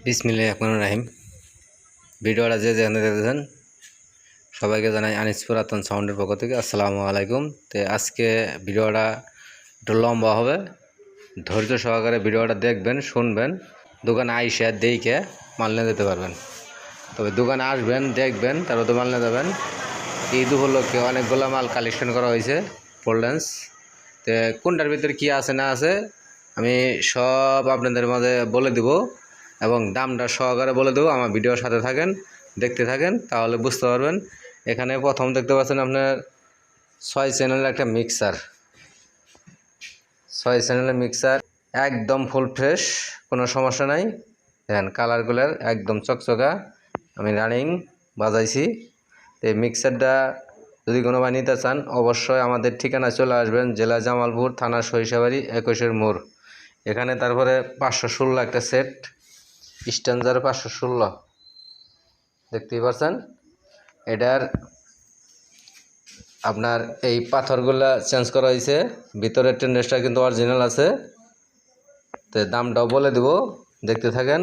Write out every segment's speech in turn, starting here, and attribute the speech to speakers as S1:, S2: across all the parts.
S1: বিসমিল্লাহির রহমানির রহিম। ভিডিওটা যে যেখানে দেখতেছেন সবাইকে জানাই আনিস পুরাতন সাউন্ডের পক্ষ থেকে আসসালামু আলাইকুম। তো আজকে ভিডিওটা একটু লম্বা হবে, ধৈর্য সহকারে ভিডিওটা দেখবেন, শুনবেন। দোকানে আইসা দেখে মাল নিয়ে যেতে পারবেন। তবে দোকানে আসবেন, দেখবেন, তারপর তো মাল নিয়ে যাবেন। ঈদ উপলক্ষে অনেকগুলো মাল কালেকশন করা হয়েছে পোলড্যান্স। তো কোনটার ভিতরে কী আছে না আছে আমি সব আপনাদের মাঝে বলে দিব এবং দামটা সহকারে বলে দেবো। আমার ভিডিওর সাথে থাকেন, দেখতে থাকেন, তাহলে বুঝতে পারবেন। এখানে প্রথম দেখতে পাচ্ছেন আপনার 6 চ্যানেলের একটা মিক্সার, 6 চ্যানেলের মিক্সার একদম ফুল ফ্রেশ, কোনো সমস্যা নাই। দেখেন কালারগুলোর একদম চকচকা, আমি রানিং বাজাইছি। তো এই মিক্সারটা যদি কোনো ভাই নিতে চান অবশ্যই আমাদের ঠিকানা চলে আসবেন, জেলা জামালপুর, থানা সরিষাবাড়ি, 21 মোড়। এখানে তারপরে 516 একটা সেট, স্ট্যান্ডার 516 দেখতেই পাচ্ছেন। এটার আপনার এই পাথরগুলা চেঞ্জ করা হয়েছে, ভিতরের টেন্ডেসটা কিন্তু অরিজিনাল আছে। তো দামটাও বলে দেব, দেখতে থাকেন।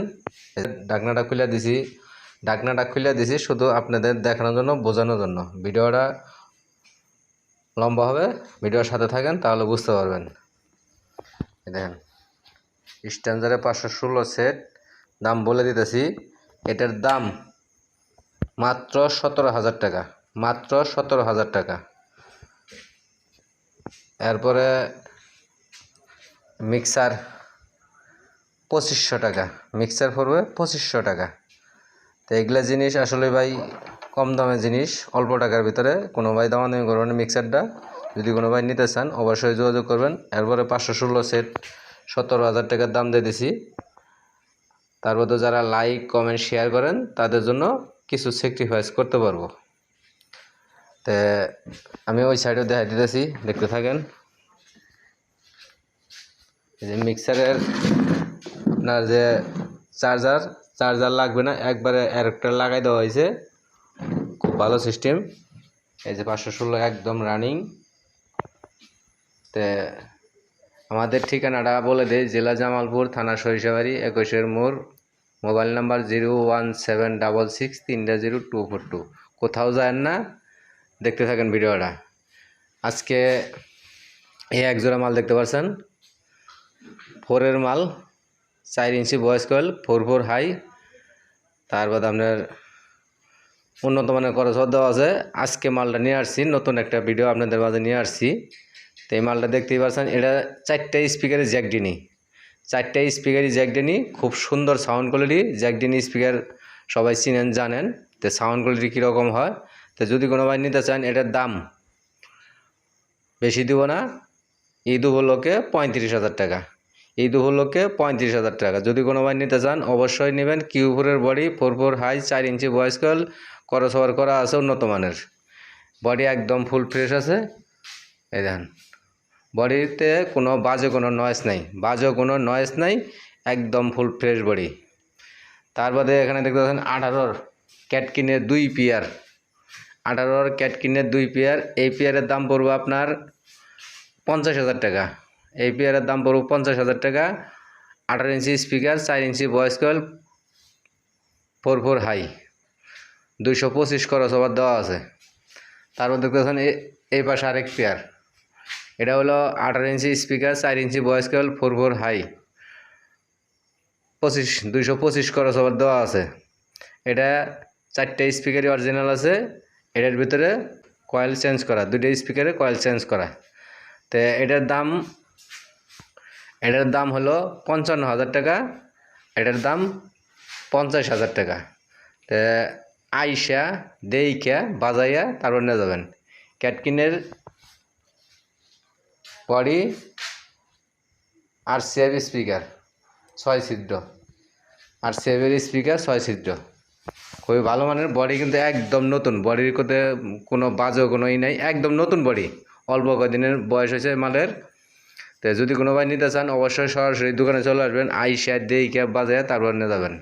S1: ঢাকনাটা খুলে দিছি শুধু আপনাদের দেখানোর জন্য, বোঝানোর জন্য। ভিডিওটা লম্বা হবে, ভিডিওর সাথে থাকেন তাহলে বুঝতে পারবেন। দেখেন স্ট্যান্ডারে 516 সেট, দাম বলে দিতেছি। এটার দাম মাত্র 17,000 টাকা, মাত্র 17,000 টাকা। এরপরে মিক্সার 2500 টাকা, মিক্সার পড়বে 2500 টাকা। তো এগুলা জিনিস আসলে ভাই কম দামের জিনিস, অল্প টাকার ভিতরে। কোনো ভাই দামাদামি করবেন মিক্সারটা, যদি কোনো ভাই নিতে চান অবশ্যই যোগাযোগ করবেন। এরপরে 516 সেট 17,000 টাকার দাম দিয়ে দিছি। তারপর তো যারা লাইক কমেন্ট শেয়ার করেন তাদের জন্য কিছু স্যাক্রিফাইস করতে পারবো। তো আমি ওই সাইডেও দেখাই দিতেছি, দেখতে থাকেন। এই যে মিক্সারের আপনার যে চার্জার লাগবে না, একবারে অ্যাডাপ্টার লাগাই দেওয়া হয়েছে, খুব ভালো সিস্টেম। এই যে 516 একদম রানিং। তো আমাদের ঠিকানাটা বলে দেয়, জেলা জামালপুর, থানা সরিষাবাড়ি, 21 মোড়। Mobile number 01766300242। কোথাও যায় না, দেখতে থাকেন ভিডিওটা। আজকে এই এক জোড়া মাল দেখতে পাচ্ছেন, 4-এর মাল, 4 ইঞ্চি ভয়েস কয়েল, 4 হাই। তারপর আপনার উন্নত মানের খরচ দেওয়া আছে। আজকে মালটা নিয়ে আসছি, নতুন একটা ভিডিও আপনাদের মাঝে নিয়ে আসছি। তো এই মালটা দেখতেই পাচ্ছেন, এটা 4টা স্পিকারের জ্যাকডিনি, 4টা স্পিকারই জ্যাকডিনি, খুব সুন্দর সাউন্ড কোয়ালিটি। জ্যাকডিনি স্পিকার সবাই চিনেন, জানেন। তো সাউন্ড কোয়ালিটি কীরকম হয়, তো যদি কোনো ভাই নিতে চান এটার দাম বেশি দিব না, ঈদ উপলক্ষে 35,000 টাকা, ঈদ উপলক্ষে 35,000 টাকা। যদি কোনো ভাই নিতে চান অবশ্যই নেবেন। কিউফোরের body, 4 high, 4 inch voice coil, করসওয়ার করা আছে, উন্নত মানের বডি, একদম ফুল ফ্রেশ আছে। এই দেখেন বডিতে কোনো বাজে কোনো নয়েজ নাই, একদম ফুল ফ্রেশ বডি। তার বাদে এখানে দেখতে পাচ্ছেন 18-র ক্যাটকিনের 2 পেয়ার, 18-র ক্যাটকিনের 2 পেয়ার। এই পেয়ারের দাম পড়বে আপনার 50,000 টাকা, এই পেয়ারের দাম পড়বে 50,000 টাকা। 18 inch speaker, 4 inch voice coil, 4 high, 225 খরচ ওভার দেওয়া আছে। তারপর দেখতে পাচ্ছেন এই পাশে আরেক পেয়ার, এটা হলো 18 inch speaker, 4 inch voice coil, 4 high, 225 খরচ ওভার দেওয়া আছে। এটা 4টা স্পিকারই অরিজিনাল আছে, এটার ভিতরে কয়েল চেঞ্জ করা, 2টা স্পিকারে কয়েল চেঞ্জ করা। তো এটার দাম হলো 55,000 টাকা, এটার দাম 50,000 টাকা। তো আইসা দেইখা বাজাইয়া তারপর নিয়ে যাবেন। ক্যাটকিনের বডি, RCA স্পিকার 6 ছিদ্র, RCA স্পিকার 6 ছিদ্র, খুবই ভালো মানের বডি, কিন্তু একদম নতুন। বডির কোনো বাজে কোনো নাই, একদম নতুন বডি, অল্প কদিনের বয়স হয়েছে মালের। তো যদি কোনো ভাই নিতে চান অবশ্যই সরাসরি দোকানে চলে আসবেন, আইসা দেইখা বাজাইয়া তারপর নিয়ে যাবেন।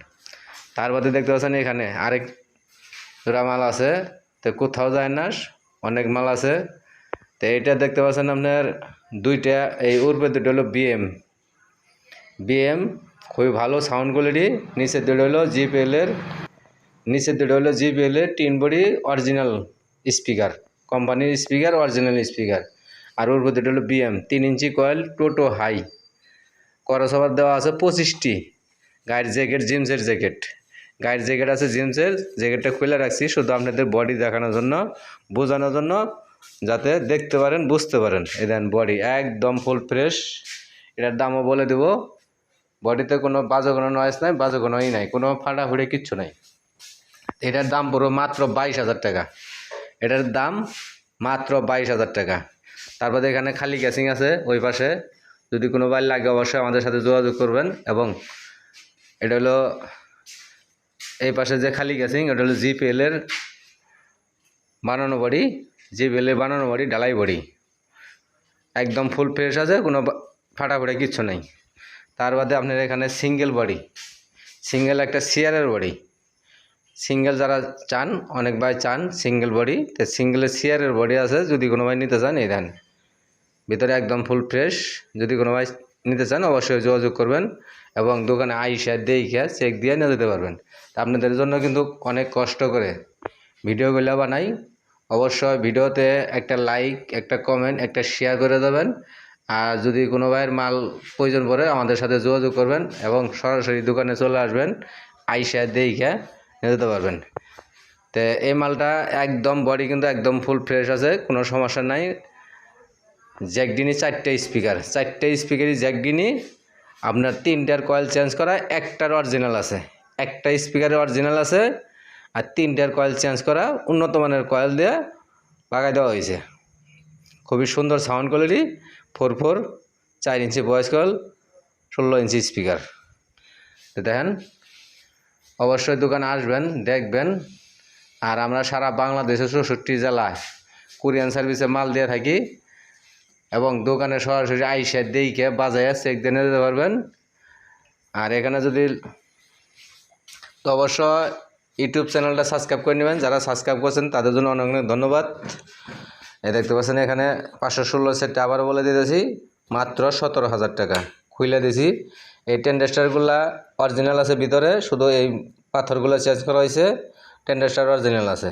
S1: তার বাদে দেখতে পাচ্ছেন এখানে আরেক জোড়া মাল আছে। তো কোথাও যায় না, অনেক মাল আছে। তো এটা দেখতে পাচ্ছেন আপনার 2টা, এই উর্বে 2টা হলো BM খুবই ভালো সাউন্ড কোয়ালিটি। নিচের দুটো হলো জিপিএলের টিন বডি অরিজিনাল স্পিকার, কোম্পানির স্পিকার, অরিজিনাল স্পিকার। আর ওর মধ্যে হলো বিএম 3 ইঞ্চি কয়েল টোটো হাই। ক্রস ওভার দেওয়া আছে 25টি। গায়ের জ্যাকেট, জিন্সের জ্যাকেট, গায়ের জ্যাকেট আছে জিন্সের জ্যাকেটটা খুলে রাখছি শুধু আপনাদের বডি দেখানোর জন্য, বোঝানোর জন্য, যাতে দেখতে পারেন, বুঝতে পারেন। এই দেন বডি একদম ফুল ফ্রেশ। এটার দামও বলে দেব। বডিতে কোনো বাজে কোনো নয়েজ নাই, বাজে কোনো নাই, কোনো ফাটাফুটি কিচ্ছু নাই। এটার দাম পুরো মাত্র 22,000 টাকা। এটার দাম মাত্র 22,000 টাকা। তারপরে এখানে খালি ক্যাসিং আছে ওই পাশে, যদি কোনো বার লাগে অবশ্যই আমাদের সাথে যোগাযোগ করবেন। এবং এটা হলো এই পাশে যে খালি ক্যাসিং, এটা হলো জিপিএলের বানানো বডি, জিপিএলের বানানো বডি, ঢালাই বডি একদম ফুল ফ্রেশ আছে, কোনো ফাটাফাটি কিচ্ছু নেই। তার বাদে আপনার এখানে সিঙ্গেল বডি, সিঙ্গেল একটা চেয়ারের বডি, সিঙ্গেল যারা চান, অনেক ভাই চান সিঙ্গেল বডি, তো সিঙ্গেলের চেয়ারের বডি আছে, যদি কোনো ভাই নিতে চান এই দেন। ভিতরে একদম ফুল ফ্রেশ। যদি কোনো ভাই নিতে চান অবশ্যই যোগাযোগ করবেন এবং দোকানে আইসা দেখে চেক দিয়ে নিয়ে যেতে পারবেন। তা আপনাদের জন্য কিন্তু অনেক কষ্ট করে ভিডিওগুলো বানাই। অবশ্যই ভিডিওতে একটা লাইক, একটা কমেন্ট, একটা শেয়ার করে দেবেন। আর যদি কোনো ভাইয়ের মাল প্রয়োজন পড়ে আমাদের সাথে যোগাযোগ করবেন এবং সরাসরি দোকানে চলে আসবেন, আইসা দেখে নিয়ে যেতে পারবেন। তো এই মালটা একদম বডি কিন্তু একদম ফুল ফ্রেশ আছে, কোনো সমস্যা নাই। জ্যাকডিনি 4টে স্পিকারই জ্যাকডিনি। আপনার 3টার কয়েল চেঞ্জ করা, একটার অরিজিনাল আছে, একটা স্পিকারের অরিজিনাল আছে, আর 3টার কয়েল চেঞ্জ করা উন্নত মানের কয়েল দিয়ে লাগাই দেওয়া হয়েছে। খুবই সুন্দর sound quality. 4 inch voice coil, 16 inch speaker. তো দেখেন, অবশ্যই দোকানে আসবেন, দেখবেন। আর আমরা সারা বাংলাদেশে 64 জেলায় কুরিয়ান সার্ভিসে মাল দিয়ে থাকি এবং দোকানে সরাসরি আইসা দেখে বাজায় চেক দিয়ে নিয়ে যেতে পারবেন। আর এখানে যদি তো অবশ্যই ইউটিউব চ্যানেলটা সাবস্ক্রাইব করে নেবেন। যারা সাবস্ক্রাইব করছেন তাদের জন্য অনেক অনেক ধন্যবাদ। এই দেখতে পাচ্ছেন এখানে 516 সেটটা আবারও বলে দিতেছি, মাত্র 17,000 টাকা খুলে দিছি। এই টেন্ডারগুলা অরিজিনাল আছে ভিতরে, শুধু এই পাথরগুলো চেঞ্জ করা হয়েছে, টেন্ডার অরিজিনাল আছে।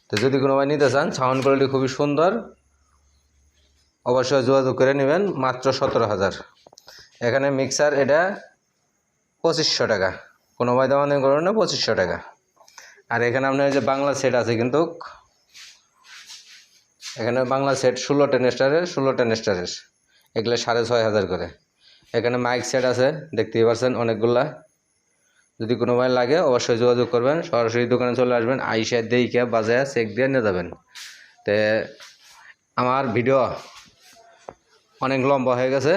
S1: তো যদি কোনো ভাই নিতে চান, সাউন্ড কোয়ালিটি খুবই সুন্দর, অবশ্যই যোগাযোগ করে নেবেন। মাত্র 17,000। এখানে মিক্সার এটা 2500 টাকা, কোনো ভাই দাম নেই করবেন না, 2500 টাকা। আর এখানে আপনার যে বাংলা সেট আছে, কিন্তু এখানে বাংলা সেট 16 টেনেস্টারের, এগুলো 6,500 করে। এখানে মাইক সেট আছে, দেখতেই পাচ্ছেন অনেকগুলা। যদি কোনো ভাই লাগে অবশ্যই যোগাযোগ করবেন, সরাসরি দোকানে চলে আসবেন, আইসা দেখে বাজায় চেক দিয়ে নিয়ে যাবেন। তো আমার ভিডিও অনেক লম্বা হয়ে গেছে,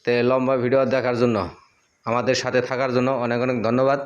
S1: তো লম্বা ভিডিও দেখার জন্য, আমাদের সাথে থাকার জন্য অনেক অনেক ধন্যবাদ।